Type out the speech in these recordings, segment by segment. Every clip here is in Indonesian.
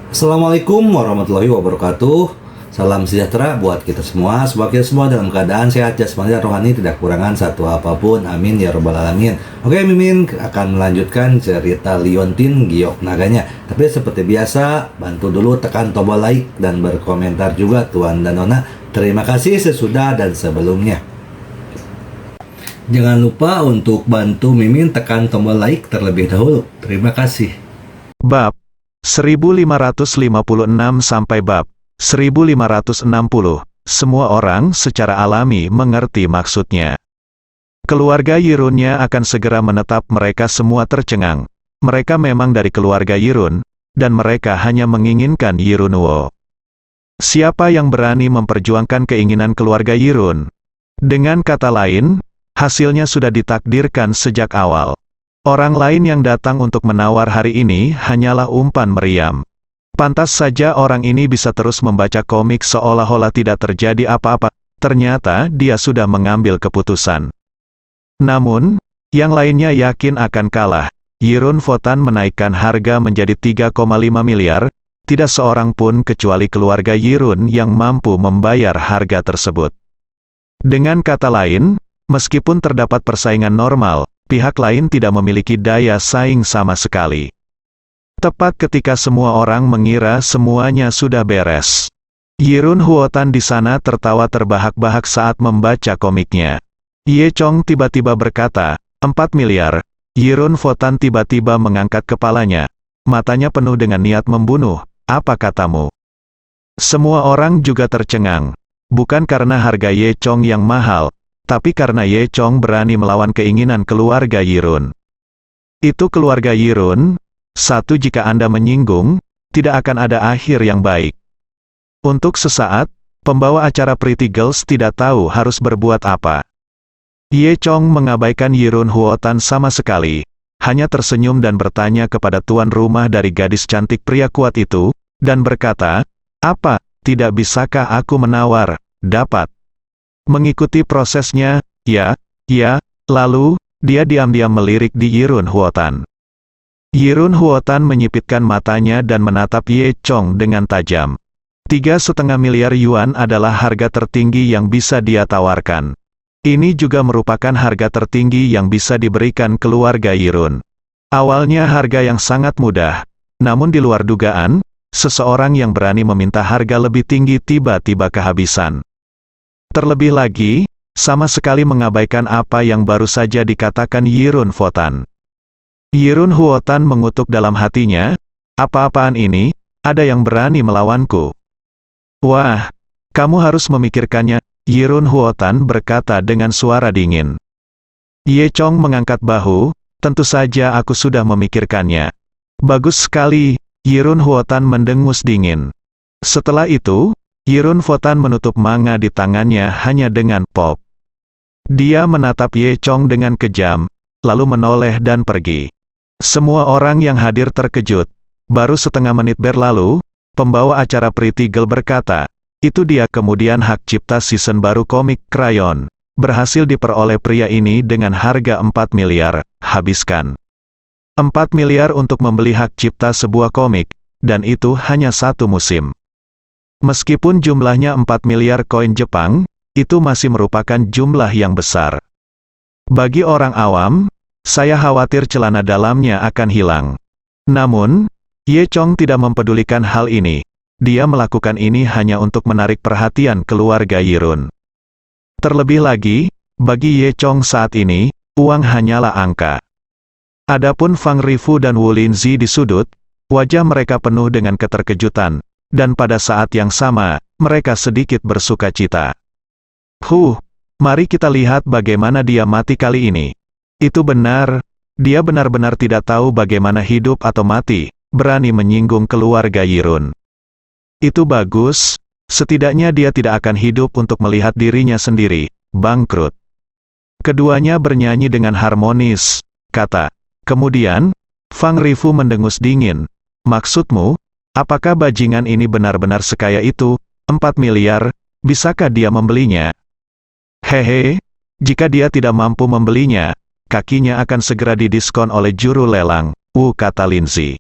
Assalamualaikum warahmatullahi wabarakatuh. Salam sejahtera buat kita semua. Semoga kita semua dalam keadaan sehat jasmani dan rohani, tidak kekurangan satu apapun. Amin ya robbal alamin. Oke, Mimin akan melanjutkan cerita Liontin Giok Naganya. Tapi seperti biasa, bantu dulu tekan tombol like dan berkomentar juga Tuan dan Nona. Terima kasih sesudah dan sebelumnya. Jangan lupa untuk bantu Mimin tekan tombol like terlebih dahulu. Terima kasih. Bab 1556 sampai bab 1560. Semua orang secara alami mengerti maksudnya. Keluarga Yirunnya akan segera menetap. Mereka semua tercengang. Mereka memang dari keluarga Yirun, dan mereka hanya menginginkan Yirunwo. Siapa yang berani memperjuangkan keinginan keluarga Yirun? Dengan kata lain, hasilnya sudah ditakdirkan sejak awal. Orang lain yang datang untuk menawar hari ini hanyalah umpan meriam. Pantas saja orang ini bisa terus membaca komik seolah-olah tidak terjadi apa-apa. Ternyata dia sudah mengambil keputusan. Namun, yang lainnya yakin akan kalah. Yirun Votan menaikkan harga menjadi 3,5 miliar. Tidak seorang pun kecuali keluarga Yirun yang mampu membayar harga tersebut. Dengan kata lain, meskipun terdapat persaingan normal, pihak lain tidak memiliki daya saing sama sekali. Tepat ketika semua orang mengira semuanya sudah beres, Yirun Huotan di sana tertawa terbahak-bahak saat membaca komiknya. Ye Chong tiba-tiba berkata, 4 miliar. Yirun Votan tiba-tiba mengangkat kepalanya. Matanya penuh dengan niat membunuh. Apa katamu? Semua orang juga tercengang. Bukan karena harga Ye Chong yang mahal, tapi karena Ye Chong berani melawan keinginan keluarga Yirun. Itu keluarga Yirun. Satu, jika Anda menyinggung, tidak akan ada akhir yang baik. Untuk sesaat, pembawa acara Pretty Girls tidak tahu harus berbuat apa. Ye Chong mengabaikan Yirun Huotan sama sekali, hanya tersenyum dan bertanya kepada tuan rumah dari gadis cantik pria kuat itu, dan berkata, "Apa, tidak bisakah aku menawar?" "Dapat." Mengikuti prosesnya, ya, lalu, dia diam-diam melirik di Yirun Huotan. Yirun Huotan menyipitkan matanya dan menatap Ye Chong dengan tajam. 3,5 miliar yuan adalah harga tertinggi yang bisa dia tawarkan. Ini juga merupakan harga tertinggi yang bisa diberikan keluarga Yirun. Awalnya harga yang sangat mudah, namun di luar dugaan, seseorang yang berani meminta harga lebih tinggi tiba-tiba kehabisan. Terlebih lagi, sama sekali mengabaikan apa yang baru saja dikatakan Yirun Votan. Yirun Huotan mengutuk dalam hatinya, "Apa-apaan ini? Ada yang berani melawanku?" "Wah, kamu harus memikirkannya," Yirun Huotan berkata dengan suara dingin. Ye Chong mengangkat bahu, "Tentu saja aku sudah memikirkannya." "Bagus sekali," Yirun Huotan mendengus dingin. Setelah itu, Yirun Votan menutup manga di tangannya hanya dengan pop. Dia menatap Ye Chong dengan kejam, lalu menoleh dan pergi. Semua orang yang hadir terkejut. Baru setengah menit berlalu, pembawa acara Pretty Girl berkata, "Itu dia." Kemudian hak cipta season baru komik Krayon berhasil diperoleh pria ini dengan harga 4 miliar. Habiskan 4 miliar untuk membeli hak cipta sebuah komik, dan itu hanya satu musim. Meskipun jumlahnya 4 miliar koin Jepang, itu masih merupakan jumlah yang besar. Bagi orang awam, saya khawatir celana dalamnya akan hilang. Namun, Ye Chong tidak mempedulikan hal ini. Dia melakukan ini hanya untuk menarik perhatian keluarga Yirun. Terlebih lagi, bagi Ye Chong saat ini, uang hanyalah angka. Adapun Fang Rifu dan Wu Linzi di sudut, wajah mereka penuh dengan keterkejutan, dan pada saat yang sama, mereka sedikit bersukacita. Mari kita lihat bagaimana dia mati kali ini." Itu benar, dia benar-benar tidak tahu bagaimana hidup atau mati, berani menyinggung keluarga Yirun. Itu bagus, setidaknya dia tidak akan hidup untuk melihat dirinya sendiri bangkrut. Keduanya bernyanyi dengan harmonis, kata. Kemudian, Fang Rifu mendengus dingin. "Maksudmu, apakah bajingan ini benar-benar sekaya itu? 4 miliar, bisakah dia membelinya?" "Hehe, jika dia tidak mampu membelinya, kakinya akan segera didiskon oleh juru lelang," kata Linzi.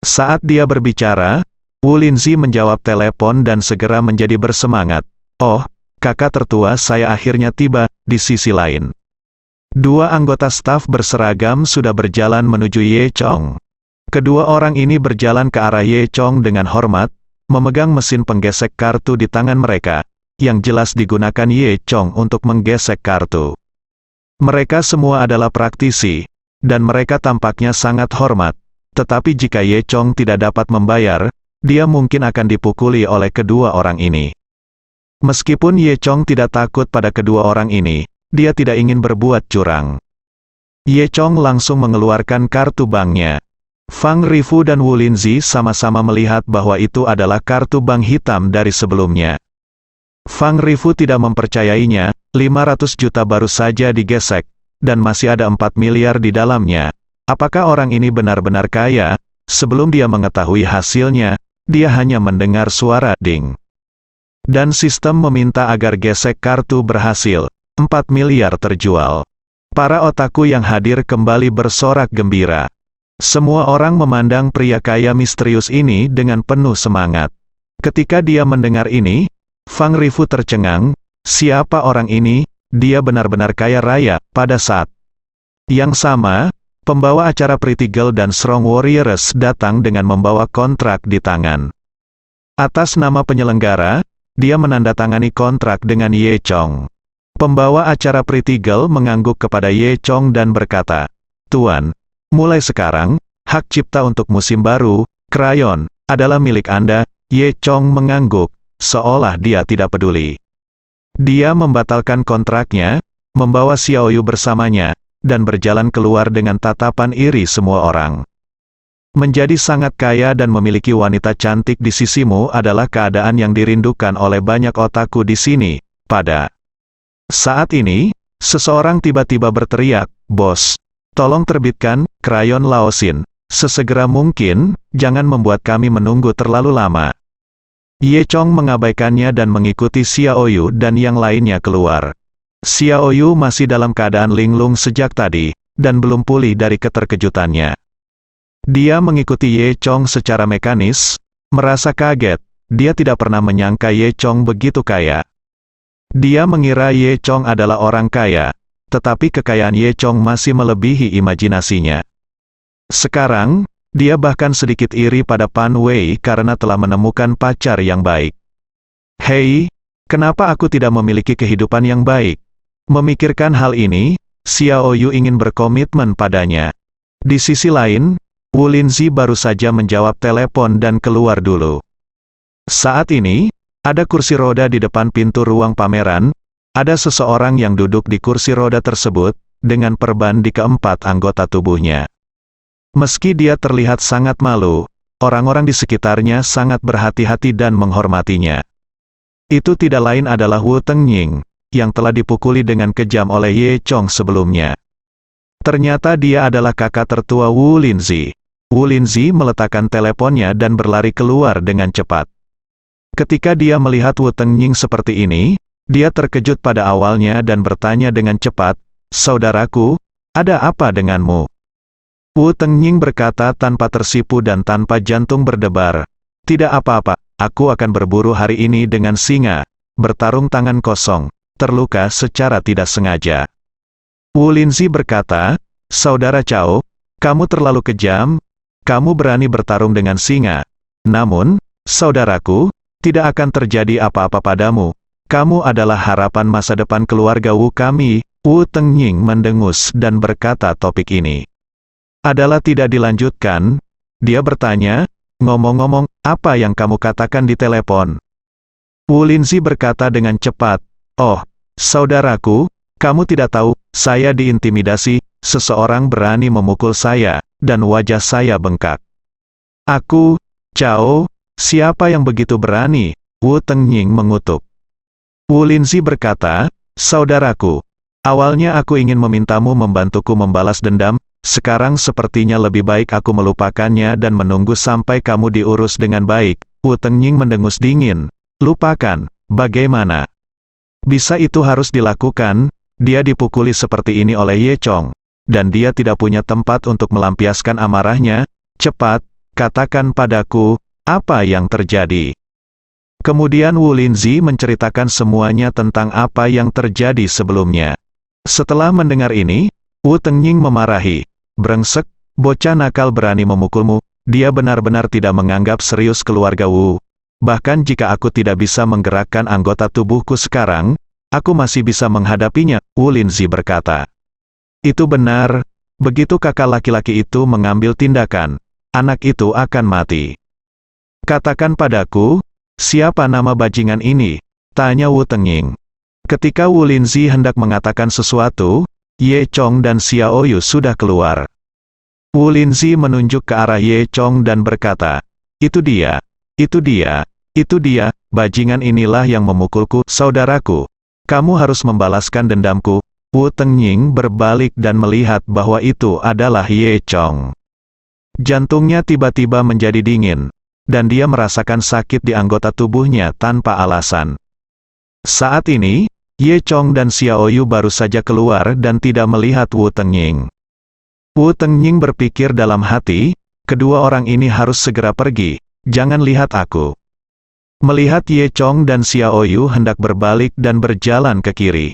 Saat dia berbicara, Wu Linzi menjawab telepon dan segera menjadi bersemangat. Oh, kakak tertua saya akhirnya tiba. Di sisi lain, dua anggota staf berseragam sudah berjalan menuju Ye Chong. Kedua orang ini berjalan ke arah Ye Chong dengan hormat, memegang mesin penggesek kartu di tangan mereka, yang jelas digunakan Ye Chong untuk menggesek kartu. Mereka semua adalah praktisi, dan mereka tampaknya sangat hormat. Tetapi jika Ye Chong tidak dapat membayar, dia mungkin akan dipukuli oleh kedua orang ini. Meskipun Ye Chong tidak takut pada kedua orang ini, dia tidak ingin berbuat curang. Ye Chong langsung mengeluarkan kartu banknya. Fang Rifu dan Wu Linzi sama-sama melihat bahwa itu adalah kartu bank hitam dari sebelumnya. Fang Rifu tidak mempercayainya, 500 juta baru saja digesek, dan masih ada 4 miliar di dalamnya. Apakah orang ini benar-benar kaya? Sebelum dia mengetahui hasilnya, dia hanya mendengar suara ding. Dan sistem meminta agar gesek kartu berhasil. 4 miliar terjual. Para otaku yang hadir kembali bersorak gembira. Semua orang memandang pria kaya misterius ini dengan penuh semangat. Ketika dia mendengar ini, Fang Rifu tercengang. Siapa orang ini? Dia benar-benar kaya raya. Pada saat yang sama, pembawa acara Pretty Girl dan Strong Warriors datang dengan membawa kontrak di tangan. Atas nama penyelenggara, dia menandatangani kontrak dengan Ye Chong. Pembawa acara Pretty Girl mengangguk kepada Ye Chong dan berkata, "Tuan, mulai sekarang, hak cipta untuk musim baru, krayon, adalah milik Anda." Ye Chong mengangguk, seolah dia tidak peduli. Dia membatalkan kontraknya, membawa Xiaoyu bersamanya, dan berjalan keluar dengan tatapan iri semua orang. Menjadi sangat kaya dan memiliki wanita cantik di sisimu adalah keadaan yang dirindukan oleh banyak otaku di sini. Pada saat ini, seseorang tiba-tiba berteriak, "Bos, tolong terbitkan krayon Laosin sesegera mungkin, jangan membuat kami menunggu terlalu lama." Ye Chong mengabaikannya dan mengikuti Xiaoyu dan yang lainnya keluar. Xiaoyu masih dalam keadaan linglung sejak tadi, dan belum pulih dari keterkejutannya. Dia mengikuti Ye Chong secara mekanis, merasa kaget, dia tidak pernah menyangka Ye Chong begitu kaya. Dia mengira Ye Chong adalah orang kaya, tetapi kekayaan Ye Chong masih melebihi imajinasinya. Sekarang, dia bahkan sedikit iri pada Pan Wei karena telah menemukan pacar yang baik. Hei, kenapa aku tidak memiliki kehidupan yang baik? Memikirkan hal ini, Xiaoyu ingin berkomitmen padanya. Di sisi lain, Wu Linzi baru saja menjawab telepon dan keluar dulu. Saat ini, ada kursi roda di depan pintu ruang pameran, ada seseorang yang duduk di kursi roda tersebut, dengan perban di keempat anggota tubuhnya. Meski dia terlihat sangat malu, orang-orang di sekitarnya sangat berhati-hati dan menghormatinya. Itu tidak lain adalah Wu Tengying, yang telah dipukuli dengan kejam oleh Ye Chong sebelumnya. Ternyata dia adalah kakak tertua Wu Linzi. Wu Linzi meletakkan teleponnya dan berlari keluar dengan cepat. Ketika dia melihat Wu Tengying seperti ini, dia terkejut pada awalnya dan bertanya dengan cepat, "Saudaraku, ada apa denganmu?" Wu Tengying berkata tanpa tersipu dan tanpa jantung berdebar, "Tidak apa-apa, aku akan berburu hari ini dengan singa, bertarung tangan kosong, terluka secara tidak sengaja." Wu Linzi berkata, "Saudara Cao, kamu terlalu kejam. Kamu berani bertarung dengan singa. Namun, saudaraku, tidak akan terjadi apa-apa padamu. Kamu adalah harapan masa depan keluarga Wu kami." Wu Tengying mendengus dan berkata topik ini adalah tidak dilanjutkan. Dia bertanya, "Ngomong-ngomong, apa yang kamu katakan di telepon?" Wu Linzi berkata dengan cepat, "Oh, saudaraku, kamu tidak tahu, saya diintimidasi, seseorang berani memukul saya, dan wajah saya bengkak." "Aku, Cao, siapa yang begitu berani?" Wu Tengying mengutuk. Wu Linzi berkata, "Saudaraku, awalnya aku ingin memintamu membantuku membalas dendam, sekarang sepertinya lebih baik aku melupakannya dan menunggu sampai kamu diurus dengan baik." Wu Tengying mendengus dingin. "Lupakan, bagaimana? Bisa itu harus dilakukan?" Dia dipukuli seperti ini oleh Ye Chong, dan dia tidak punya tempat untuk melampiaskan amarahnya. "Cepat, katakan padaku, Apa yang terjadi? Kemudian Wu Linzi menceritakan semuanya tentang apa yang terjadi sebelumnya. Setelah mendengar ini, Wu Tengying memarahi. Brengsek, bocah nakal berani memukulmu. Dia benar-benar tidak menganggap serius keluarga Wu. Bahkan jika aku tidak bisa menggerakkan anggota tubuhku sekarang, aku masih bisa menghadapinya, Wu Linzi berkata. Itu benar, begitu kakak laki-laki itu mengambil tindakan, anak itu akan mati. Katakan padaku, siapa nama bajingan ini? Tanya Wu Tengying. Ketika Wu Linzi hendak mengatakan sesuatu, Ye Chong dan Xiao Yu sudah keluar. Wu Linzi menunjuk ke arah Ye Chong dan berkata, itu dia, itu dia, itu dia, bajingan inilah yang memukulku, saudaraku. Kamu harus membalaskan dendamku. Wu Tengying berbalik dan melihat bahwa itu adalah Ye Chong. Jantungnya tiba-tiba menjadi dingin, dan dia merasakan sakit di anggota tubuhnya tanpa alasan. Saat ini, Ye Chong dan Xiao Yu baru saja keluar dan tidak melihat Wu Tengying. Wu Tengying berpikir dalam hati, kedua orang ini harus segera pergi, jangan lihat aku. Melihat Ye Chong dan Xiao Yu hendak berbalik dan berjalan ke kiri.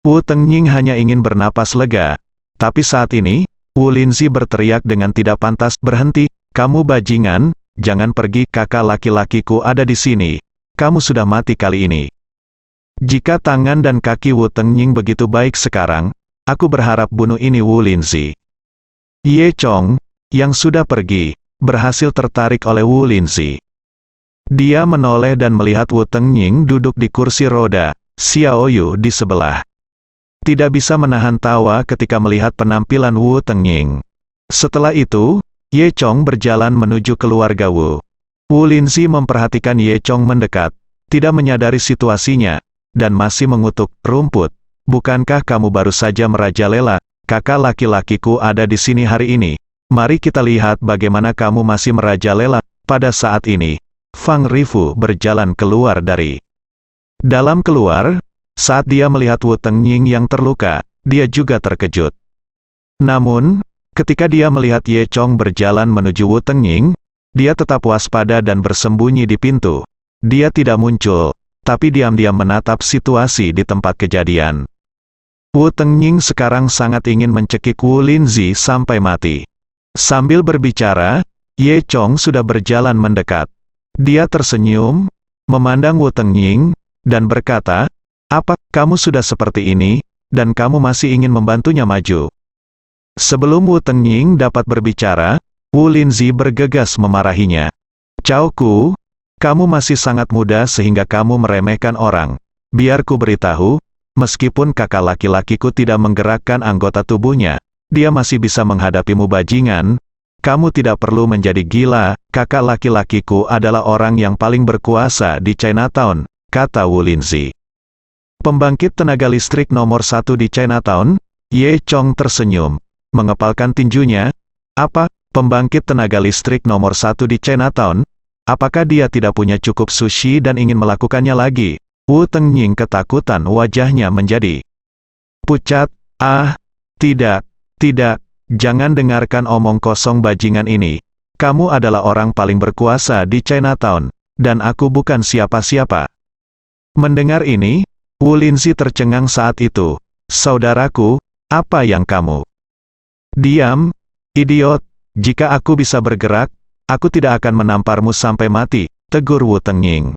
Wu Tengying hanya ingin bernapas lega, tapi saat ini, Wu Linzi berteriak dengan tidak pantas, berhenti, kamu bajingan, jangan pergi, kakak laki-lakiku ada di sini, kamu sudah mati kali ini. Jika tangan dan kaki Wu Tengying begitu baik sekarang, aku berharap bunuh ini Wu Linzi. Ye Chong, yang sudah pergi, berhasil tertarik oleh Wu Linzi. Dia menoleh dan melihat Wu Tengying duduk di kursi roda, Xiao Yu di sebelah. Tidak bisa menahan tawa ketika melihat penampilan Wu Tengying. Setelah itu, Ye Chong berjalan menuju keluarga Wu. Wu Linzi memperhatikan Ye Chong mendekat, tidak menyadari situasinya, dan masih mengutuk, rumput. Bukankah kamu baru saja merajalela, kakak laki-lakiku ada di sini hari ini. Mari kita lihat bagaimana kamu masih merajalela. Pada saat ini, Fang Rifu berjalan keluar dari dalam keluar. Saat dia melihat Wu Tengying yang terluka, dia juga terkejut. Namun, ketika dia melihat Ye Chong berjalan menuju Wu Tengying, dia tetap waspada dan bersembunyi di pintu. Dia tidak muncul, tapi diam-diam menatap situasi di tempat kejadian. Wu Tengying sekarang sangat ingin mencekik Wu Linzi sampai mati. Sambil berbicara, Ye Chong sudah berjalan mendekat. Dia tersenyum, memandang Wu Tengying, dan berkata, apa, kamu sudah seperti ini, dan kamu masih ingin membantunya maju? Sebelum Wu Tengying dapat berbicara, Wu Linzi bergegas memarahinya. Cao Ku, kamu masih sangat muda sehingga kamu meremehkan orang. Biar ku beritahu, meskipun kakak laki-lakiku tidak menggerakkan anggota tubuhnya, dia masih bisa menghadapimu bajingan. Kamu tidak perlu menjadi gila, kakak laki-lakiku adalah orang yang paling berkuasa di Chinatown, kata Wu Linzi. Pembangkit tenaga listrik nomor 1 di Chinatown, Ye Chong tersenyum, mengepalkan tinjunya. Apa, pembangkit tenaga listrik nomor 1 di Chinatown? Apakah dia tidak punya cukup sushi dan ingin melakukannya lagi? Wu Tengying ketakutan, wajahnya menjadi pucat. Ah, tidak, jangan dengarkan omong kosong bajingan ini. Kamu adalah orang paling berkuasa di Chinatown, dan aku bukan siapa-siapa. Mendengar ini, Wu Linzi tercengang saat itu. Saudaraku, apa yang kamu? Diam, idiot. Jika aku bisa bergerak, aku tidak akan menamparmu sampai mati, tegur Wu Tengying.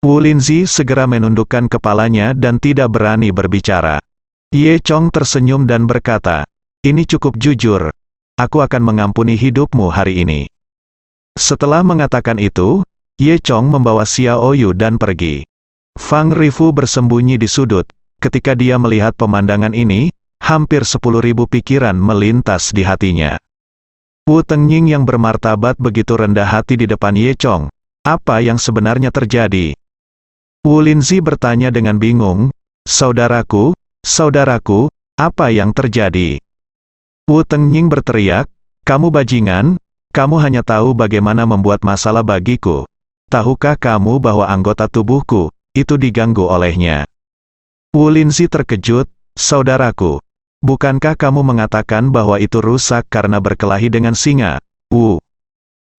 Wu Linzi segera menundukkan kepalanya dan tidak berani berbicara. Ye Chong tersenyum dan berkata, ini cukup jujur. Aku akan mengampuni hidupmu hari ini. Setelah mengatakan itu, Ye Chong membawa Xiao Yu dan pergi. Fang Rifu bersembunyi di sudut. Ketika dia melihat pemandangan ini, hampir 10.000 pikiran melintas di hatinya. Wu Tengying yang bermartabat begitu rendah hati di depan Ye Chong. Apa yang sebenarnya terjadi? Wu Linzi bertanya dengan bingung. Saudaraku, apa yang terjadi? Wu Tengying berteriak, kamu bajingan, kamu hanya tahu bagaimana membuat masalah bagiku. Tahukah kamu bahwa anggota tubuhku itu diganggu olehnya? Wu Linzi terkejut, saudaraku, bukankah kamu mengatakan bahwa itu rusak karena berkelahi dengan singa? Wu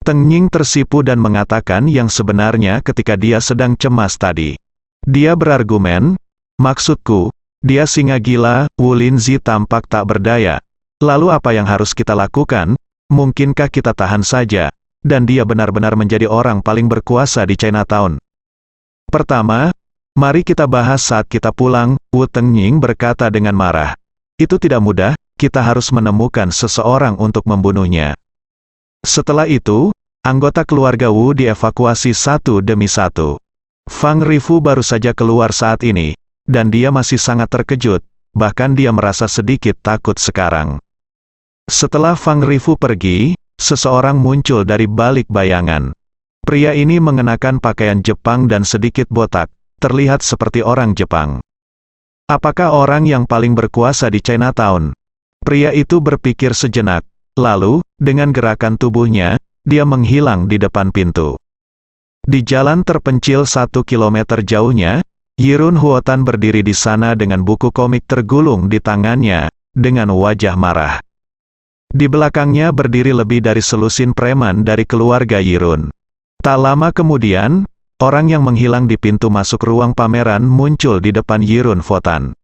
Teng Ying tersipu dan mengatakan yang sebenarnya ketika dia sedang cemas tadi. Dia berargumen, maksudku, dia singa gila. Wu Linzi tampak tak berdaya. Lalu apa yang harus kita lakukan? Mungkinkah kita tahan saja, dan dia benar-benar menjadi orang paling berkuasa di Chinatown? Pertama, mari kita bahas saat kita pulang, Wu Tengying berkata dengan marah. Itu tidak mudah, kita harus menemukan seseorang untuk membunuhnya. Setelah itu, anggota keluarga Wu dievakuasi satu demi satu. Fang Rifu baru saja keluar saat ini, dan dia masih sangat terkejut, bahkan dia merasa sedikit takut sekarang. Setelah Fang Rifu pergi, seseorang muncul dari balik bayangan. Pria ini mengenakan pakaian Jepang dan sedikit botak, terlihat seperti orang Jepang. Apakah orang yang paling berkuasa di Chinatown? Pria itu berpikir sejenak, lalu, dengan gerakan tubuhnya, dia menghilang di depan pintu. Di jalan terpencil 1 kilometer jauhnya, Yirun Huotan berdiri di sana dengan buku komik tergulung di tangannya, dengan wajah marah. Di belakangnya berdiri lebih dari selusin preman dari keluarga Yirun. Tak lama kemudian, orang yang menghilang di pintu masuk ruang pameran muncul di depan Yirun Huotan.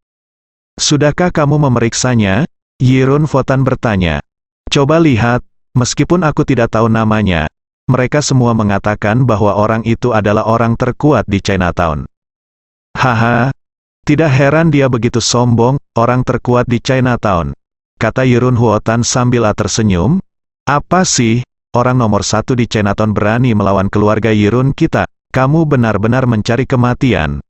Sudahkah kamu memeriksanya? Yirun Huotan bertanya. Coba lihat, meskipun aku tidak tahu namanya, mereka semua mengatakan bahwa orang itu adalah orang terkuat di Chinatown. Haha, tidak heran dia begitu sombong, orang terkuat di Chinatown, kata Yirun Huotan sambil tersenyum. Apa sih, orang nomor satu di Chinatown berani melawan keluarga Yirun kita, kamu benar-benar mencari kematian.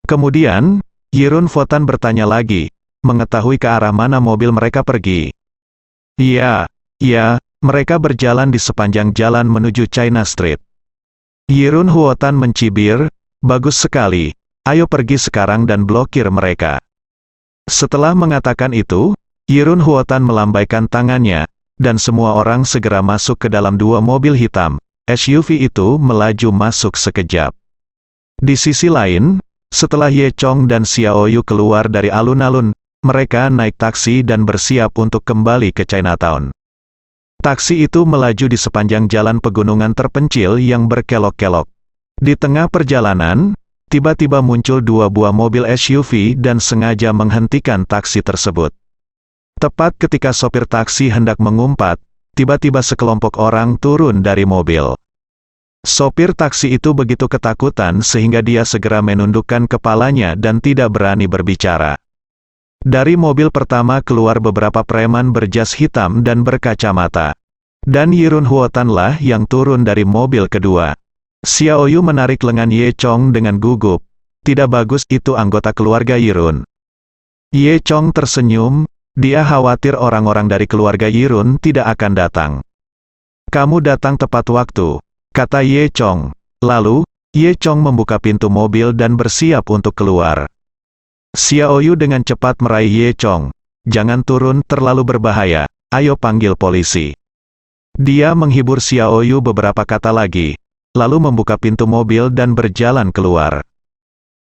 Kemudian, Yirun Huotan bertanya lagi, mengetahui ke arah mana mobil mereka pergi. Iya, mereka berjalan di sepanjang jalan menuju China Street. Yirun Huotan mencibir, bagus sekali, ayo pergi sekarang dan blokir mereka. Setelah mengatakan itu, Yirun Huotan melambaikan tangannya, dan semua orang segera masuk ke dalam dua mobil hitam. SUV itu melaju masuk sekejap. Di sisi lain, setelah Ye Chong dan Xiao Yu keluar dari alun-alun, mereka naik taksi dan bersiap untuk kembali ke Chinatown. Taksi itu melaju di sepanjang jalan pegunungan terpencil yang berkelok-kelok. Di tengah perjalanan, tiba-tiba muncul dua buah mobil SUV dan sengaja menghentikan taksi tersebut. Tepat ketika sopir taksi hendak mengumpat, tiba-tiba sekelompok orang turun dari mobil. Sopir taksi itu begitu ketakutan sehingga dia segera menundukkan kepalanya dan tidak berani berbicara. Dari mobil pertama keluar beberapa preman berjas hitam dan berkacamata. Dan Yirun Huotan lah yang turun dari mobil kedua. Xiao Yu menarik lengan Ye Chong dengan gugup. Tidak bagus, itu anggota keluarga Yirun. Ye Chong tersenyum, dia khawatir orang-orang dari keluarga Yirun tidak akan datang. Kamu datang tepat waktu, kata Ye Chong. Lalu, Ye Chong membuka pintu mobil dan bersiap untuk keluar. Xiao Yu dengan cepat meraih Ye Chong. Jangan turun, terlalu berbahaya, ayo panggil polisi. Dia menghibur Xiao Yu beberapa kata lagi, lalu membuka pintu mobil dan berjalan keluar.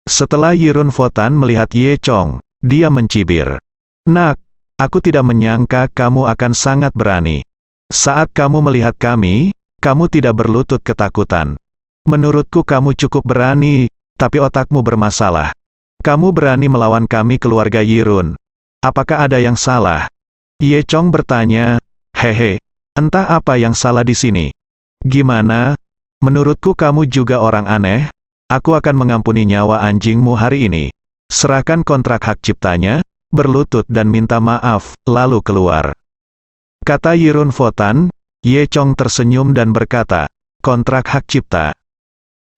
Setelah Yirun Huotan melihat Ye Chong, dia mencibir. Nak, aku tidak menyangka kamu akan sangat berani. Saat kamu melihat kami, kamu tidak berlutut ketakutan. Menurutku kamu cukup berani, tapi otakmu bermasalah. Kamu berani melawan kami keluarga Yirun. Apakah ada yang salah? Ye Chong bertanya. Hehe, entah apa yang salah di sini. Gimana? Menurutku kamu juga orang aneh. Aku akan mengampuni nyawa anjingmu hari ini. Serahkan kontrak hak ciptanya, berlutut dan minta maaf, lalu keluar. Kata Yirun Huotan. Ye Chong tersenyum dan berkata, kontrak hak cipta.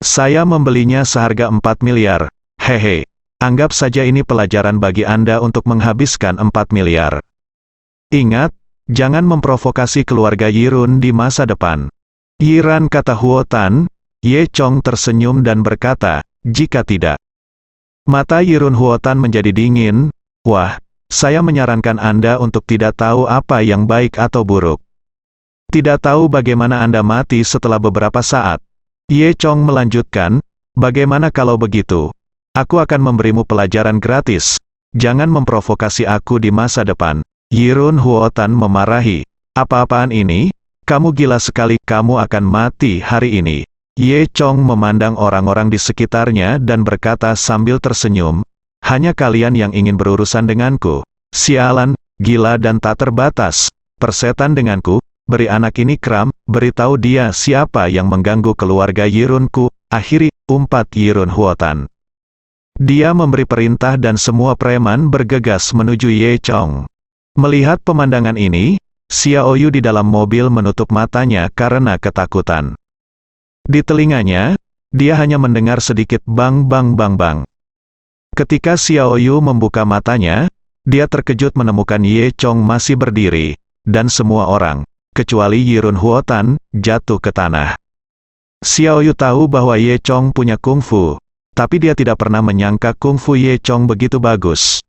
Saya membelinya seharga 4 miliar. Hehe. Anggap saja ini pelajaran bagi Anda untuk menghabiskan 4 miliar. Ingat, jangan memprovokasi keluarga Yirun di masa depan. Yiran, kata Huotan. Ye Chong tersenyum dan berkata, jika tidak. Mata Yirun Huotan menjadi dingin. Wah, saya menyarankan Anda untuk tidak tahu apa yang baik atau buruk. Tidak tahu bagaimana Anda mati setelah beberapa saat. Ye Chong melanjutkan, bagaimana kalau begitu? Aku akan memberimu pelajaran gratis. Jangan memprovokasi aku di masa depan. Yirun Huotan memarahi. Apa-apaan ini? Kamu gila sekali, kamu akan mati hari ini. Ye Chong memandang orang-orang di sekitarnya dan berkata sambil tersenyum, hanya kalian yang ingin berurusan denganku. Sialan, gila dan tak terbatas. Persetan denganku, beri anak ini kram, beritahu dia siapa yang mengganggu keluarga Yirunku. Akhiri, umpat Yirun Huotan. Dia memberi perintah dan semua preman bergegas menuju Ye Chong. Melihat pemandangan ini, Xiaoyu di dalam mobil menutup matanya karena ketakutan. Di telinganya, dia hanya mendengar sedikit bang bang bang bang. Ketika Xiaoyu membuka matanya, dia terkejut menemukan Ye Chong masih berdiri, dan semua orang, kecuali Yirun Huotan, jatuh ke tanah. Xiaoyu tahu bahwa Ye Chong punya kungfu, tapi dia tidak pernah menyangka kungfu Ye Chong begitu bagus.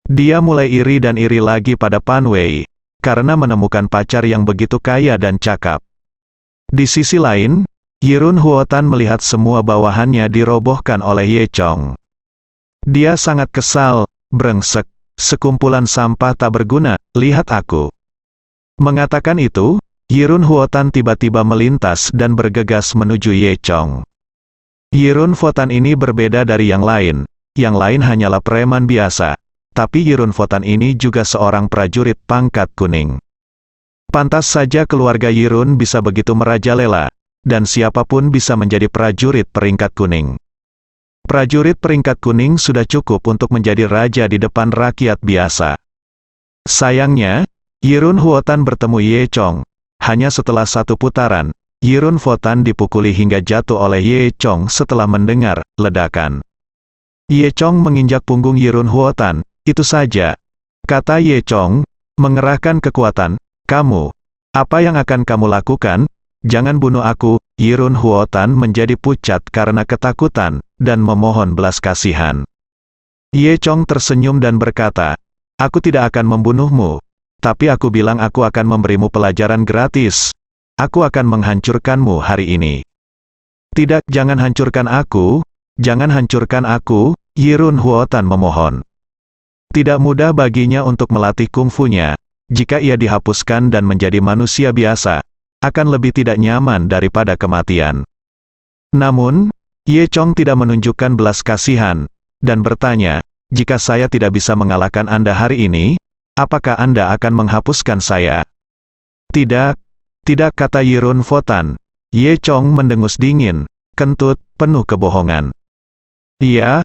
Dia mulai iri dan iri lagi pada Pan Wei, karena menemukan pacar yang begitu kaya dan cakap. Di sisi lain, Yirun Huotan melihat semua bawahannya dirobohkan oleh Ye Chong. Dia sangat kesal, brengsek, sekumpulan sampah tak berguna, lihat aku. Mengatakan itu, Yirun Huotan tiba-tiba melintas dan bergegas menuju Ye Chong. Yirun Huotan ini berbeda dari yang lain hanyalah preman biasa, tapi Yirun Huotan ini juga seorang prajurit pangkat kuning. Pantas saja keluarga Yirun bisa begitu merajalela, dan siapapun bisa menjadi prajurit peringkat kuning. Prajurit peringkat kuning sudah cukup untuk menjadi raja di depan rakyat biasa. Sayangnya, Yirun Huotan bertemu Ye Chong. Hanya setelah satu putaran, Yirun Huotan dipukuli hingga jatuh oleh Ye Chong setelah mendengar ledakan. Ye Chong menginjak punggung Yirun Huotan, itu saja. Kata Ye Chong, mengerahkan kekuatan, kamu, apa yang akan kamu lakukan? Jangan bunuh aku. Yirun Huotan menjadi pucat karena ketakutan, dan memohon belas kasihan. Ye Chong tersenyum dan berkata, aku tidak akan membunuhmu, tapi aku bilang aku akan memberimu pelajaran gratis. Aku akan menghancurkanmu hari ini. Tidak, jangan hancurkan aku, jangan hancurkan aku, Yirun Huotan memohon. Tidak mudah baginya untuk melatih kungfunya, jika ia dihapuskan dan menjadi manusia biasa, akan lebih tidak nyaman daripada kematian. Namun, Ye Chong tidak menunjukkan belas kasihan, dan bertanya, jika saya tidak bisa mengalahkan Anda hari ini, apakah Anda akan menghapuskan saya? Tidak, tidak, kata Yirun Huotan. Ye Chong mendengus dingin, kentut, penuh kebohongan. Iya,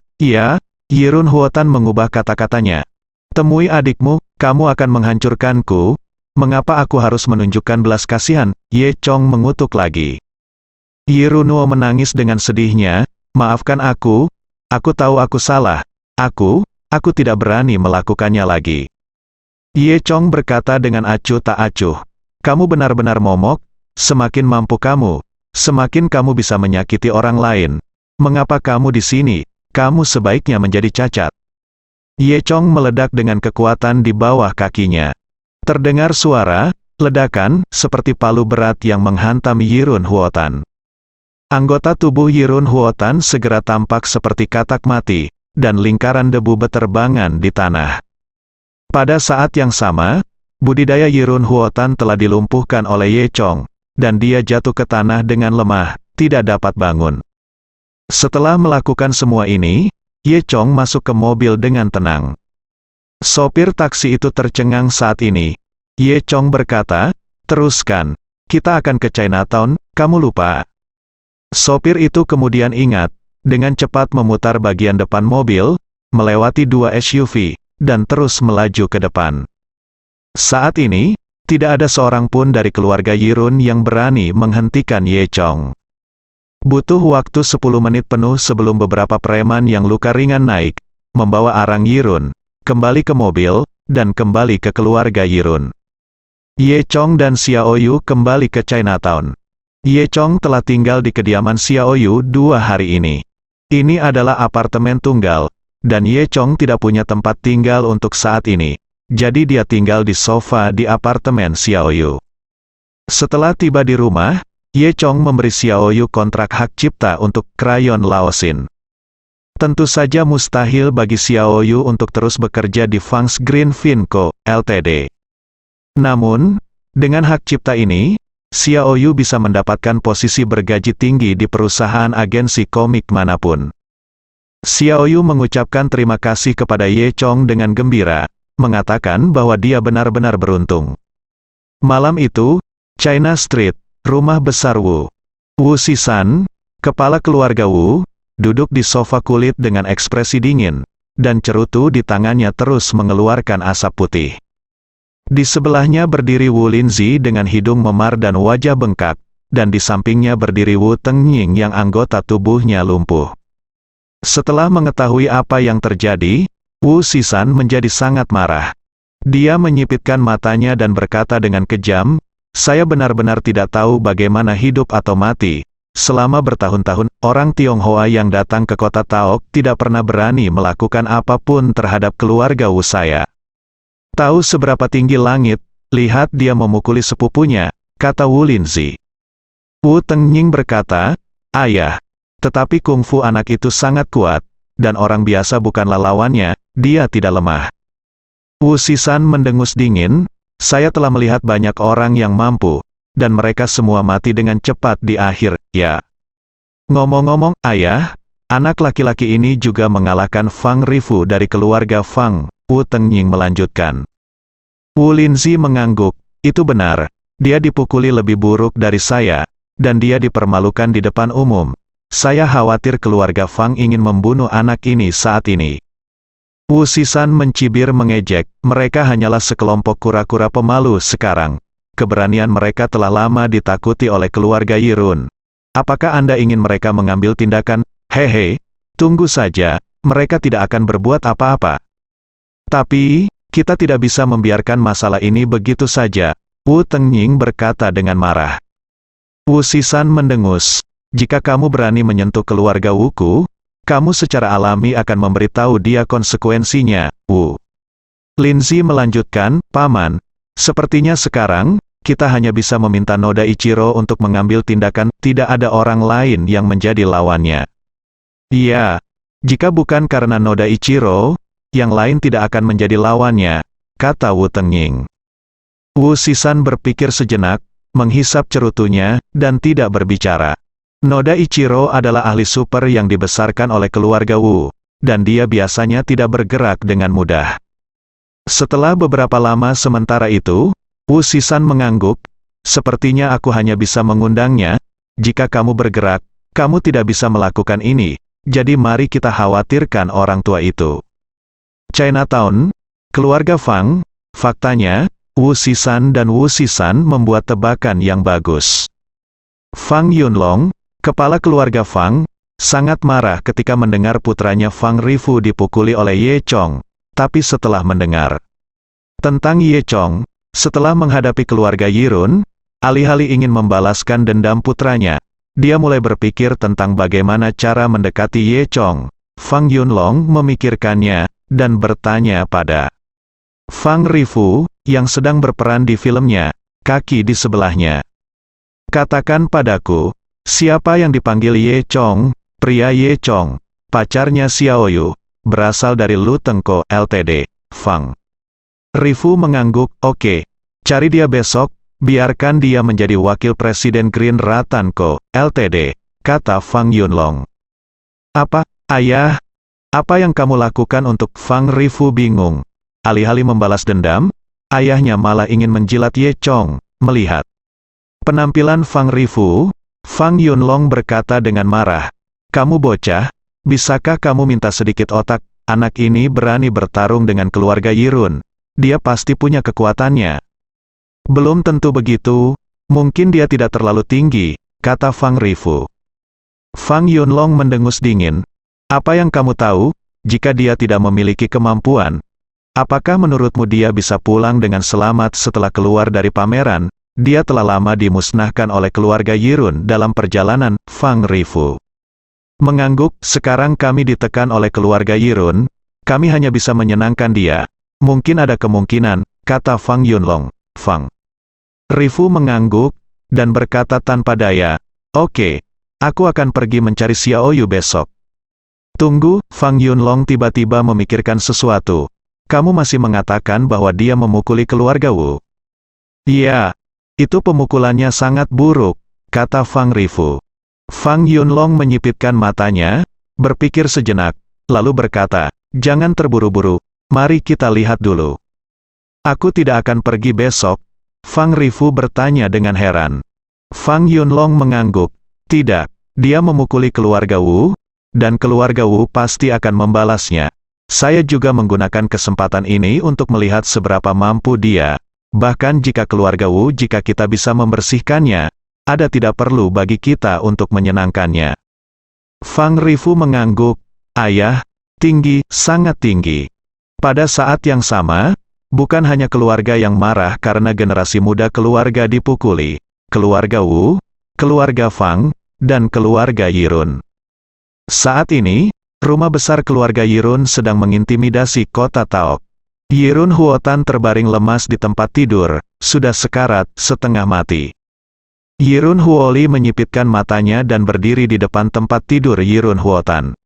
Yirun Huotan mengubah kata-katanya. Temui adikmu, kamu akan menghancurkanku. Mengapa aku harus menunjukkan belas kasihan? Ye Chong mengutuk lagi. Yirunuo menangis dengan sedihnya, maafkan aku tahu aku salah, aku tidak berani melakukannya lagi. Ye Chong berkata dengan acuh tak acuh, kamu benar-benar momok, semakin mampu kamu, semakin kamu bisa menyakiti orang lain. Mengapa kamu di sini? Kamu sebaiknya menjadi cacat. Ye Chong meledak dengan kekuatan di bawah kakinya. Terdengar suara ledakan, seperti palu berat yang menghantam Yirun Huotan. Anggota tubuh Yirun Huotan segera tampak seperti katak mati, dan lingkaran debu beterbangan di tanah. Pada saat yang sama, budidaya Yirun Huotan telah dilumpuhkan oleh Ye Chong, dan dia jatuh ke tanah dengan lemah, tidak dapat bangun. Setelah melakukan semua ini, Ye Chong masuk ke mobil dengan tenang. Sopir taksi itu tercengang saat ini. Ye Chong berkata, teruskan, kita akan ke Chinatown, kamu lupa. Sopir itu kemudian ingat, dengan cepat memutar bagian depan mobil, melewati dua SUV, dan terus melaju ke depan. Saat ini, tidak ada seorang pun dari keluarga Yirun yang berani menghentikan Ye Chong. Butuh waktu 10 menit penuh sebelum beberapa preman yang luka ringan naik, membawa arang Yirun, kembali ke mobil, dan kembali ke keluarga Yirun. Ye Chong dan Xiaoyu kembali ke Chinatown. Ye Chong telah tinggal di kediaman Xiaoyu 2 hari ini. Ini adalah apartemen tunggal, dan Ye Chong tidak punya tempat tinggal untuk saat ini, jadi dia tinggal di sofa di apartemen Xiaoyu. Setelah tiba di rumah, Ye Chong memberi Xiaoyu kontrak hak cipta untuk krayon Laosin. Tentu saja mustahil bagi Xiaoyu untuk terus bekerja di Fangs Green Fin Co., Ltd. Namun, dengan hak cipta ini, Xiao Yu bisa mendapatkan posisi bergaji tinggi di perusahaan agensi komik manapun. Xiao Yu mengucapkan terima kasih kepada Ye Chong dengan gembira, mengatakan bahwa dia benar-benar beruntung. Malam itu, China Street, rumah besar Wu. Wu Sisan, kepala keluarga Wu, duduk di sofa kulit dengan ekspresi dingin, dan cerutu di tangannya terus mengeluarkan asap putih. Di sebelahnya berdiri Wu Linzi dengan hidung memar dan wajah bengkak, dan di sampingnya berdiri Wu Tengying yang anggota tubuhnya lumpuh. Setelah mengetahui apa yang terjadi, Wu Sisan menjadi sangat marah. Dia menyipitkan matanya dan berkata dengan kejam, "Saya benar-benar tidak tahu bagaimana hidup atau mati. Selama bertahun-tahun, orang Tionghoa yang datang ke kota Taok tidak pernah berani melakukan apapun terhadap keluarga Wu saya. Tahu seberapa tinggi langit, lihat dia memukuli sepupunya," kata Wu Linzi. Wu Tengying berkata, "Ayah, tetapi kungfu anak itu sangat kuat, dan orang biasa bukanlah lawannya, dia tidak lemah." Wu Sisan mendengus dingin, "Saya telah melihat banyak orang yang mampu, dan mereka semua mati dengan cepat di akhir, ya. Ngomong-ngomong, ayah, anak laki-laki ini juga mengalahkan Fang Rifu dari keluarga Fang," Wu Tengying melanjutkan. Wu Linzi mengangguk, "Itu benar, dia dipukuli lebih buruk dari saya, dan dia dipermalukan di depan umum. Saya khawatir keluarga Fang ingin membunuh anak ini saat ini." Wu Sisan mencibir mengejek, "Mereka hanyalah sekelompok kura-kura pemalu sekarang. Keberanian mereka telah lama ditakuti oleh keluarga Yirun. Apakah Anda ingin mereka mengambil tindakan? Hehe, tunggu saja, mereka tidak akan berbuat apa-apa. Tapi, kita tidak bisa membiarkan masalah ini begitu saja," Wu Tengying berkata dengan marah. Wu Sisan mendengus, "Jika kamu berani menyentuh keluarga Wuku, kamu secara alami akan memberitahu dia konsekuensinya, Wu." Linzi melanjutkan, "Paman, sepertinya sekarang, kita hanya bisa meminta Noda Ichiro untuk mengambil tindakan, tidak ada orang lain yang menjadi lawannya." "Iya, jika bukan karena Noda Ichiro, yang lain tidak akan menjadi lawannya," kata Wu Tengying. Wu Sisan berpikir sejenak, menghisap cerutunya, dan tidak berbicara. Noda Ichiro adalah ahli super yang dibesarkan oleh keluarga Wu, dan dia biasanya tidak bergerak dengan mudah. Setelah beberapa lama sementara itu, Wu Sisan mengangguk, "Sepertinya aku hanya bisa mengundangnya. Jika kamu bergerak, kamu tidak bisa melakukan ini, jadi mari kita khawatirkan orang tua itu." Chinatown, keluarga Fang, faktanya, Wu Sisan dan Wu Sisan membuat tebakan yang bagus. Fang Yunlong, kepala keluarga Fang, sangat marah ketika mendengar putranya Fang Rifu dipukuli oleh Ye Chong, tapi setelah mendengar tentang Ye Chong, setelah menghadapi keluarga Yirun, alih-alih ingin membalaskan dendam putranya, dia mulai berpikir tentang bagaimana cara mendekati Ye Chong. Fang Yunlong memikirkannya, dan bertanya pada Fang Rifu, yang sedang berperan di filmnya, kaki di sebelahnya, "Katakan padaku, siapa yang dipanggil Ye Chong?" Pria Ye Chong, pacarnya Xiao Yu, berasal dari Lu Tengko Ltd. Fang Rifu mengangguk, "Oke, cari dia besok, biarkan dia menjadi wakil presiden Green Ratanko Ltd. Kata Fang Yunlong. "Apa, ayah? Apa yang kamu lakukan untuk?" Fang Rifu bingung. Alih-alih membalas dendam, ayahnya malah ingin menjilat Ye Chong. Melihat penampilan Fang Rifu, Fang Yunlong berkata dengan marah, "Kamu bocah, bisakah kamu minta sedikit otak? Anak ini berani bertarung dengan keluarga Yirun. Dia pasti punya kekuatannya." "Belum tentu begitu, mungkin dia tidak terlalu tinggi," kata Fang Rifu. Fang Yunlong mendengus dingin. "Apa yang kamu tahu, jika dia tidak memiliki kemampuan? Apakah menurutmu dia bisa pulang dengan selamat setelah keluar dari pameran? Dia telah lama dimusnahkan oleh keluarga Yirun dalam perjalanan." Fang Rifu mengangguk, "Sekarang kami ditekan oleh keluarga Yirun, kami hanya bisa menyenangkan dia. Mungkin ada kemungkinan," kata Fang Yunlong. Fang Rifu mengangguk, dan berkata tanpa daya, "Oke, aku akan pergi mencari Xiao Yu besok." "Tunggu," Fang Yunlong tiba-tiba memikirkan sesuatu. "Kamu masih mengatakan bahwa dia memukuli keluarga Wu?" "Iya, Itu pemukulannya sangat buruk, kata Fang Rifu. Fang Yunlong menyipitkan matanya, berpikir sejenak, lalu berkata, jangan terburu-buru, mari kita lihat dulu. Aku tidak akan pergi besok, Fang Rifu bertanya dengan heran. Fang Yunlong mengangguk, tidak, dia memukuli keluarga Wu, dan keluarga Wu pasti akan membalasnya. Saya juga menggunakan kesempatan ini untuk melihat seberapa mampu dia. Bahkan jika keluarga Wu, jika kita bisa membersihkannya, ada tidak perlu bagi kita untuk menyenangkannya. Fang Rifu mengangguk, ayah, tinggi, sangat tinggi. Pada saat yang sama, bukan hanya keluarga yang marah karena generasi muda keluarga dipukuli, keluarga Wu, keluarga Fang, dan keluarga Yirun. Saat ini, rumah besar keluarga Yirun sedang mengintimidasi kota Taok. Yirun Huotan terbaring lemas di tempat tidur, sudah sekarat, setengah mati. Yirun Huoli menyipitkan matanya dan berdiri di depan tempat tidur Yirun Huotan.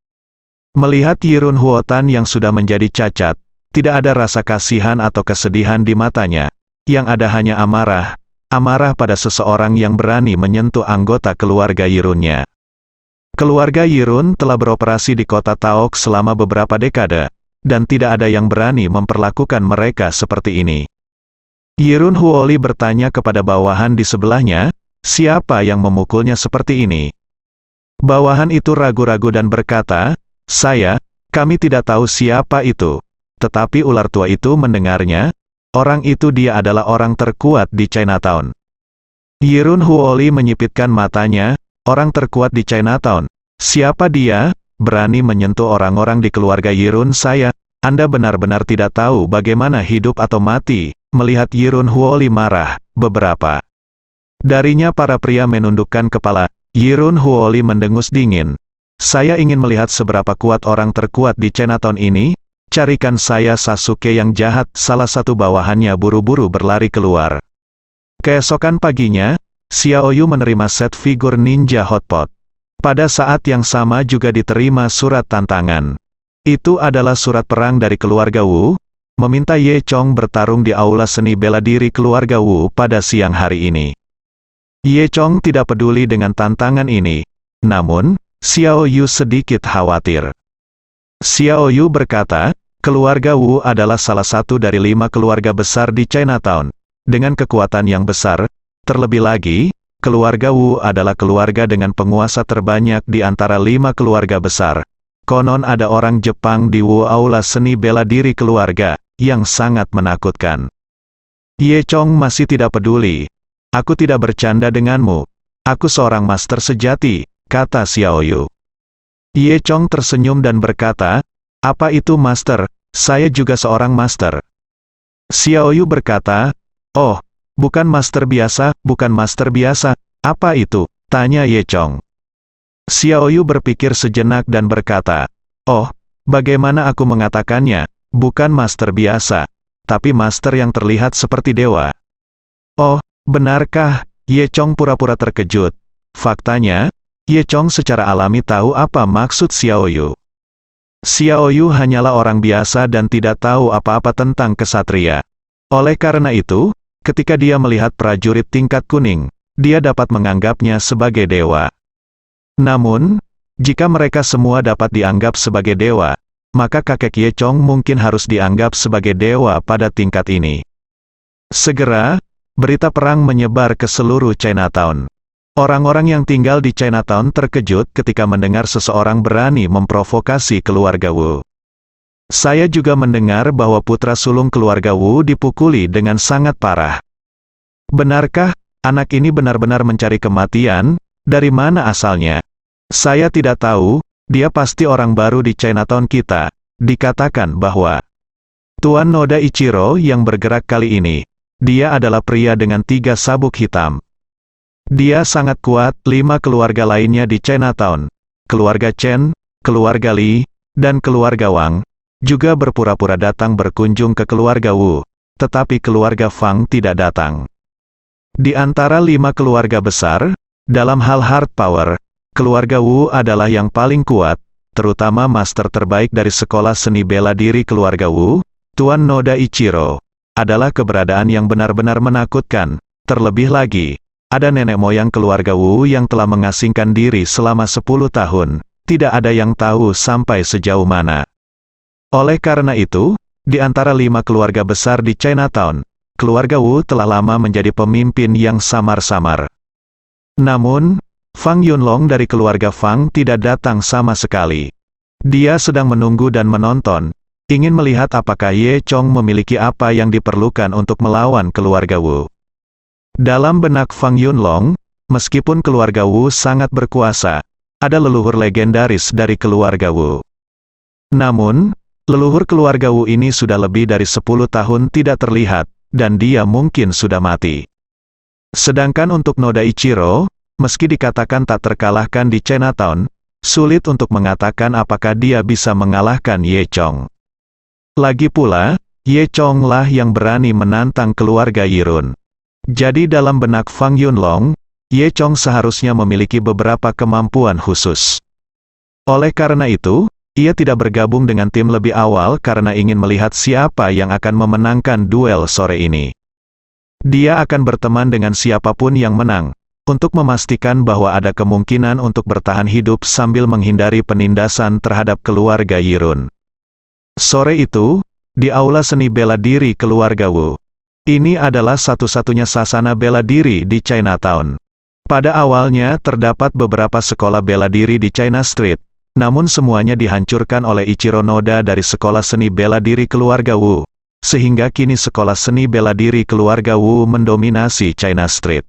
Melihat Yirun Huotan yang sudah menjadi cacat, tidak ada rasa kasihan atau kesedihan di matanya, yang ada hanya amarah, amarah pada seseorang yang berani menyentuh anggota keluarga Yirunnya. Keluarga Yirun telah beroperasi di kota Taok selama beberapa dekade, dan tidak ada yang berani memperlakukan mereka seperti ini. Yirun Huoli bertanya kepada bawahan di sebelahnya, siapa yang memukulnya seperti ini? Bawahan itu ragu-ragu dan berkata, kami tidak tahu siapa itu. Tetapi ular tua itu mendengarnya, orang itu dia adalah orang terkuat di Chinatown. Yirun Huoli menyipitkan matanya, orang terkuat di Chinatown. Siapa dia? Berani menyentuh orang-orang di keluarga Yirun saya. Anda benar-benar tidak tahu bagaimana hidup atau mati. Melihat Yirun Huoli marah, beberapa darinya para pria menundukkan kepala. Yirun Huoli mendengus dingin. Saya ingin melihat seberapa kuat orang terkuat di Chinatown ini. Carikan saya Sasuke yang jahat. Salah satu bawahannya buru-buru berlari keluar. Keesokan paginya, Xiaoyu menerima set figur ninja hotpot. Pada saat yang sama juga diterima surat tantangan. Itu adalah surat perang dari keluarga Wu, meminta Ye Chong bertarung di aula seni bela diri keluarga Wu pada siang hari ini. Ye Chong tidak peduli dengan tantangan ini, namun, Xiaoyu sedikit khawatir. Xiaoyu berkata, keluarga Wu adalah salah satu dari 5 keluarga besar di Chinatown, dengan kekuatan yang besar, terlebih lagi, keluarga Wu adalah keluarga dengan penguasa terbanyak di antara 5 keluarga besar. Konon ada orang Jepang di Wu aula seni bela diri keluarga, yang sangat menakutkan. Ye Chong masih tidak peduli. Aku tidak bercanda denganmu. Aku seorang master sejati, kata Xiaoyu. Ye Chong tersenyum dan berkata, apa itu master? Saya juga seorang master. Xiaoyu berkata, oh, bukan master biasa, bukan master biasa. Apa itu? Tanya Ye Chong. Xiaoyu berpikir sejenak dan berkata, oh, bagaimana aku mengatakannya, bukan master biasa, tapi master yang terlihat seperti dewa. Oh, benarkah? Ye Chong pura-pura terkejut. Faktanya, Ye Chong secara alami tahu apa maksud Xiaoyu. Xiaoyu hanyalah orang biasa dan tidak tahu apa-apa tentang kesatria. Oleh karena itu, ketika dia melihat prajurit tingkat kuning, dia dapat menganggapnya sebagai dewa. Namun, jika mereka semua dapat dianggap sebagai dewa, maka kakek Ye Chong mungkin harus dianggap sebagai dewa pada tingkat ini. Segera, berita perang menyebar ke seluruh Chinatown. Orang-orang yang tinggal di Chinatown terkejut ketika mendengar seseorang berani memprovokasi keluarga Wu. Saya juga mendengar bahwa putra sulung keluarga Wu dipukuli dengan sangat parah. Benarkah, anak ini benar-benar mencari kematian? Dari mana asalnya? Saya tidak tahu, dia pasti orang baru di Chinatown kita. Dikatakan bahwa Tuan Noda Ichiro yang bergerak kali ini, dia adalah pria dengan 3 sabuk hitam. Dia sangat kuat. 5 keluarga lainnya di Chinatown, keluarga Chen, keluarga Li, dan keluarga Wang, juga berpura-pura datang berkunjung ke keluarga Wu, tetapi keluarga Fang tidak datang. Di antara 5 keluarga besar, dalam hal hard power, keluarga Wu adalah yang paling kuat, terutama master terbaik dari sekolah seni bela diri keluarga Wu, Tuan Noda Ichiro, adalah keberadaan yang benar-benar menakutkan. Terlebih lagi, ada nenek moyang keluarga Wu yang telah mengasingkan diri selama 10 tahun, tidak ada yang tahu sampai sejauh mana. Oleh karena itu, di antara 5 keluarga besar di Chinatown, keluarga Wu telah lama menjadi pemimpin yang samar-samar. Namun, Fang Yunlong dari keluarga Fang tidak datang sama sekali. Dia sedang menunggu dan menonton, ingin melihat apakah Ye Chong memiliki apa yang diperlukan untuk melawan keluarga Wu. Dalam benak Fang Yunlong, meskipun keluarga Wu sangat berkuasa, ada leluhur legendaris dari keluarga Wu. Namun, leluhur keluarga Wu ini sudah lebih dari 10 tahun tidak terlihat, dan dia mungkin sudah mati. Sedangkan untuk Noda Ichiro, meski dikatakan tak terkalahkan di Chinatown, sulit untuk mengatakan apakah dia bisa mengalahkan Ye Chong. Lagi pula, Ye Chong lah yang berani menantang keluarga Yirun. Jadi dalam benak Fang Yunlong, Ye Chong seharusnya memiliki beberapa kemampuan khusus. Oleh karena itu, ia tidak bergabung dengan tim lebih awal karena ingin melihat siapa yang akan memenangkan duel sore ini. Dia akan berteman dengan siapapun yang menang, untuk memastikan bahwa ada kemungkinan untuk bertahan hidup sambil menghindari penindasan terhadap keluarga Yirun. Sore itu, di aula seni bela diri keluarga Wu. Ini adalah satu-satunya sasana bela diri di Chinatown. Pada awalnya terdapat beberapa sekolah bela diri di China Street, namun semuanya dihancurkan oleh Ichiro Noda dari sekolah seni bela diri keluarga Wu, sehingga kini sekolah seni bela diri keluarga Wu mendominasi China Street.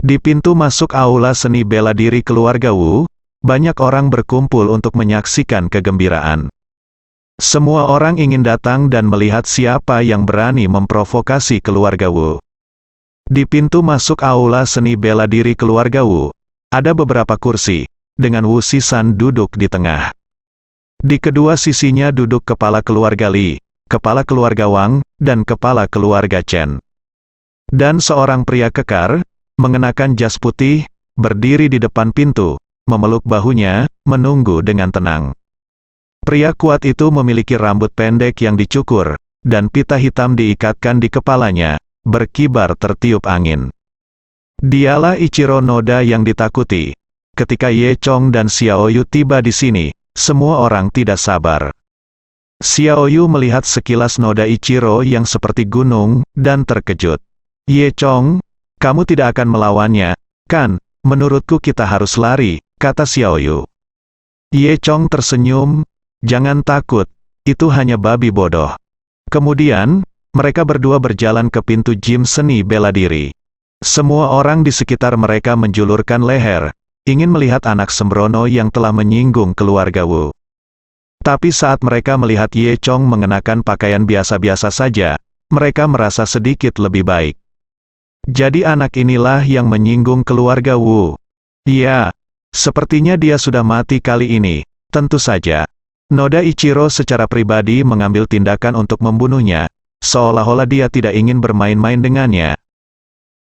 Di pintu masuk aula seni bela diri keluarga Wu, banyak orang berkumpul untuk menyaksikan kegembiraan. Semua orang ingin datang dan melihat siapa yang berani memprovokasi keluarga Wu. Di pintu masuk aula seni bela diri keluarga Wu, ada beberapa kursi, dengan Wu Shisan duduk di tengah. Di kedua sisinya duduk kepala keluarga Li, kepala keluarga Wang, dan kepala keluarga Chen. Dan seorang pria kekar, mengenakan jas putih, berdiri di depan pintu, memeluk bahunya, menunggu dengan tenang. Pria kuat itu memiliki rambut pendek yang dicukur, dan pita hitam diikatkan di kepalanya, berkibar tertiup angin. Dialah Ichiro Noda yang ditakuti. Ketika Ye Chong dan Xiaoyu tiba di sini, semua orang tidak sabar. Xiaoyu melihat sekilas Noda Ichiro yang seperti gunung, dan terkejut. Ye Chong, kamu tidak akan melawannya, kan? Menurutku kita harus lari, kata Xiaoyu. Ye Chong tersenyum, jangan takut, itu hanya babi bodoh. Kemudian, mereka berdua berjalan ke pintu gym seni bela diri. Semua orang di sekitar mereka menjulurkan leher, ingin melihat anak sembrono yang telah menyinggung keluarga Wu. Tapi saat mereka melihat Ye Chong mengenakan pakaian biasa-biasa saja, mereka merasa sedikit lebih baik. Jadi anak inilah yang menyinggung keluarga Wu. Ya, sepertinya dia sudah mati kali ini, tentu saja. Noda Ichiro secara pribadi mengambil tindakan untuk membunuhnya, seolah-olah dia tidak ingin bermain-main dengannya.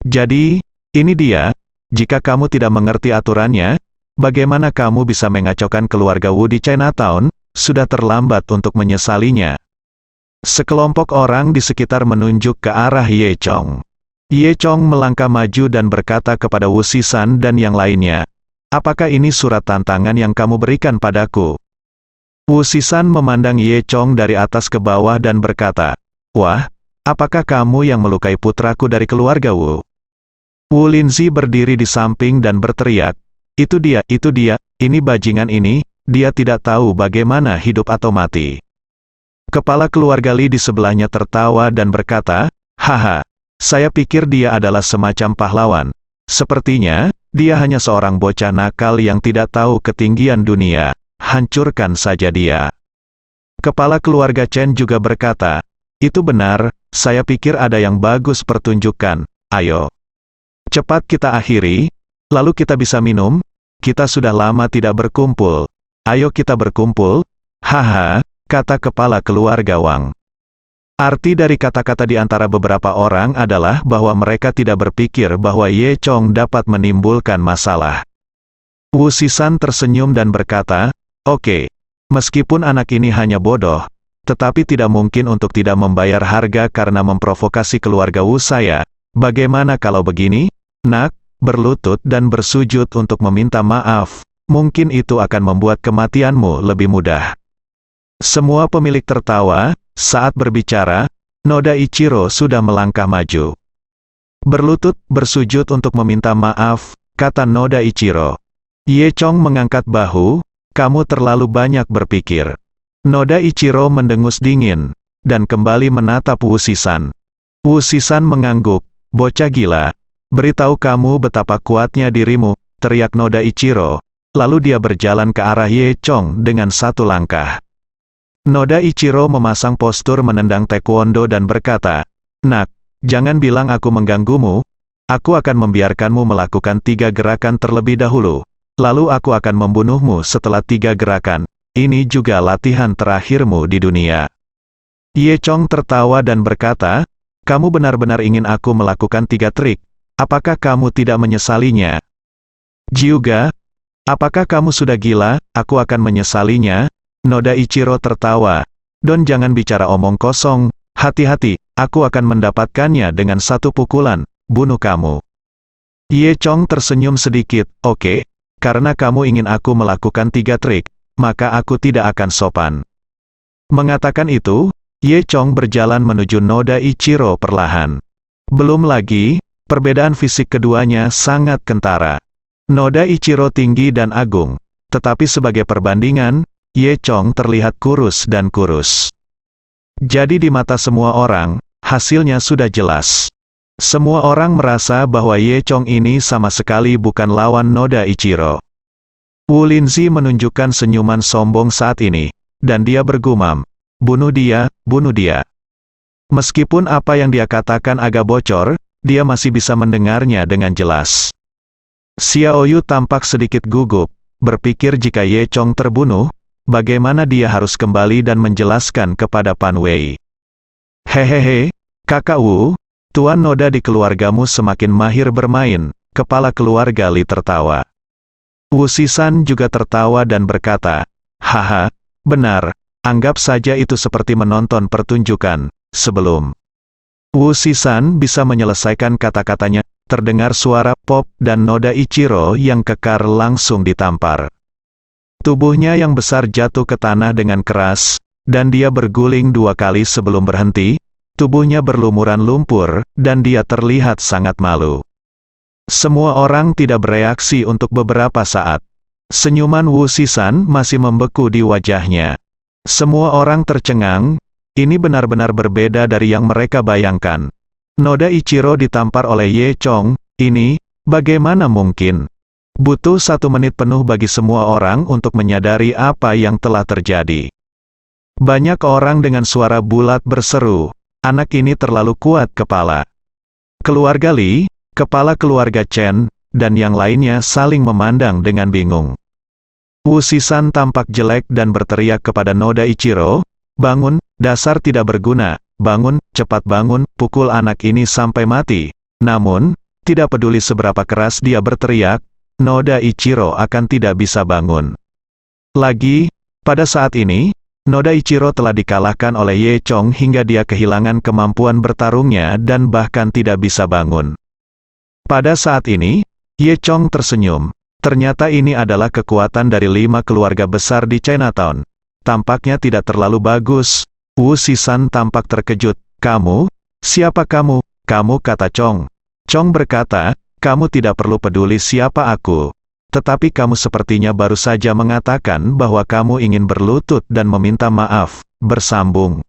Jadi, ini dia, jika kamu tidak mengerti aturannya, bagaimana kamu bisa mengacaukan keluarga Wu di Chinatown? Sudah terlambat untuk menyesalinya. Sekelompok orang di sekitar menunjuk ke arah Ye Chong. Ye Chong melangkah maju dan berkata kepada Wu Shisan dan yang lainnya, apakah ini surat tantangan yang kamu berikan padaku? Wu Shisan memandang Ye Chong dari atas ke bawah dan berkata, wah, apakah kamu yang melukai putraku dari keluarga Wu? Wu Linzi berdiri di samping dan berteriak, itu dia, ini bajingan ini, dia tidak tahu bagaimana hidup atau mati. Kepala keluarga Li di sebelahnya tertawa dan berkata, haha, saya pikir dia adalah semacam pahlawan. Sepertinya, dia hanya seorang bocah nakal yang tidak tahu ketinggian dunia. Hancurkan saja dia. Kepala keluarga Chen juga berkata, itu benar, saya pikir ada yang bagus pertunjukan, ayo. Cepat kita akhiri, lalu kita bisa minum, kita sudah lama tidak berkumpul. Ayo kita berkumpul, haha, kata kepala keluarga Wang. Arti dari kata-kata di antara beberapa orang adalah bahwa mereka tidak berpikir bahwa Ye Chong dapat menimbulkan masalah. Wu Shisan tersenyum dan berkata, oke, meskipun anak ini hanya bodoh, tetapi tidak mungkin untuk tidak membayar harga karena memprovokasi keluarga Wu saya, Bagaimana kalau begini, nak, berlutut dan bersujud untuk meminta maaf, mungkin itu akan membuat kematianmu lebih mudah. Semua pemilik tertawa, saat berbicara, Noda Ichiro sudah melangkah maju. Berlutut, bersujud untuk meminta maaf, kata Noda Ichiro. Ye Chong mengangkat bahu, kamu terlalu banyak berpikir. Noda Ichiro mendengus dingin, dan kembali menatap Wu Shisan. Wu Shisan mengangguk, bocah gila, beritahu kamu betapa kuatnya dirimu, teriak Noda Ichiro, lalu dia berjalan ke arah Ye Chong dengan satu langkah. Noda Ichiro memasang postur menendang taekwondo dan berkata, nak, jangan bilang aku mengganggumu, aku akan membiarkanmu melakukan 3 gerakan terlebih dahulu, lalu aku akan membunuhmu setelah 3 gerakan, ini juga latihan terakhirmu di dunia. Ye Chong tertawa dan berkata, kamu benar-benar ingin aku melakukan 3 trik, apakah kamu tidak menyesalinya? Jiuga, apakah kamu sudah gila, aku akan menyesalinya? Noda Ichiro tertawa, Don jangan bicara omong kosong, hati-hati, aku akan mendapatkannya dengan 1 pukulan, bunuh kamu. Ye Chong tersenyum sedikit, oke, karena kamu ingin aku melakukan 3 trik, maka aku tidak akan sopan. Mengatakan itu, Ye Chong berjalan menuju Noda Ichiro perlahan. Belum lagi, perbedaan fisik keduanya sangat kentara. Noda Ichiro tinggi dan agung, tetapi sebagai perbandingan, Ye Chong terlihat kurus dan kurus. Jadi di mata semua orang, hasilnya sudah jelas. Semua orang merasa bahwa Ye Chong ini sama sekali bukan lawan Noda Ichiro. Wu Linzi menunjukkan senyuman sombong saat ini, dan dia bergumam, bunuh dia, bunuh dia. Meskipun apa yang dia katakan agak bocor, dia masih bisa mendengarnya dengan jelas. Xiao Yu tampak sedikit gugup, berpikir jika Ye Chong terbunuh, bagaimana dia harus kembali dan menjelaskan kepada Pan Wei. Hehehe, kakak Wu, Tuan Noda di keluargamu semakin mahir bermain, kepala keluarga Li tertawa. Wu Shisan juga tertawa dan berkata, haha, benar. Anggap saja itu seperti menonton pertunjukan. Sebelum Wu Shisan bisa menyelesaikan kata-katanya, terdengar suara pop dan Noda Ichiro yang kekar langsung ditampar. Tubuhnya yang besar jatuh ke tanah dengan keras, dan dia berguling 2 kali sebelum berhenti, tubuhnya berlumuran lumpur, dan dia terlihat sangat malu. Semua orang tidak bereaksi untuk beberapa saat. Senyuman Wu Shisan masih membeku di wajahnya. Semua orang tercengang, ini benar-benar berbeda dari yang mereka bayangkan. Noda Ichiro ditampar oleh Ye Chong, ini, bagaimana mungkin? Butuh 1 menit penuh bagi semua orang untuk menyadari apa yang telah terjadi. Banyak orang dengan suara bulat berseru, anak ini terlalu kuat kepala. Keluarga Li, kepala keluarga Chen, dan yang lainnya saling memandang dengan bingung. Wu Shisan tampak jelek dan berteriak kepada Noda Ichiro, bangun, dasar tidak berguna, bangun, cepat bangun, pukul anak ini sampai mati. Namun, tidak peduli seberapa keras dia berteriak, Noda Ichiro akan tidak bisa bangun. Lagi, pada saat ini, Noda Ichiro telah dikalahkan oleh Ye Chong hingga dia kehilangan kemampuan bertarungnya dan bahkan tidak bisa bangun. Pada saat ini, Ye Chong tersenyum. Ternyata ini adalah kekuatan dari 5 keluarga besar di Chinatown. Tampaknya tidak terlalu bagus. Wu Shisan tampak terkejut. Kamu? Siapa kamu? Kamu, kata Chong. Chong berkata, kamu tidak perlu peduli siapa aku. Tetapi kamu sepertinya baru saja mengatakan bahwa kamu ingin berlutut dan meminta maaf. Bersambung.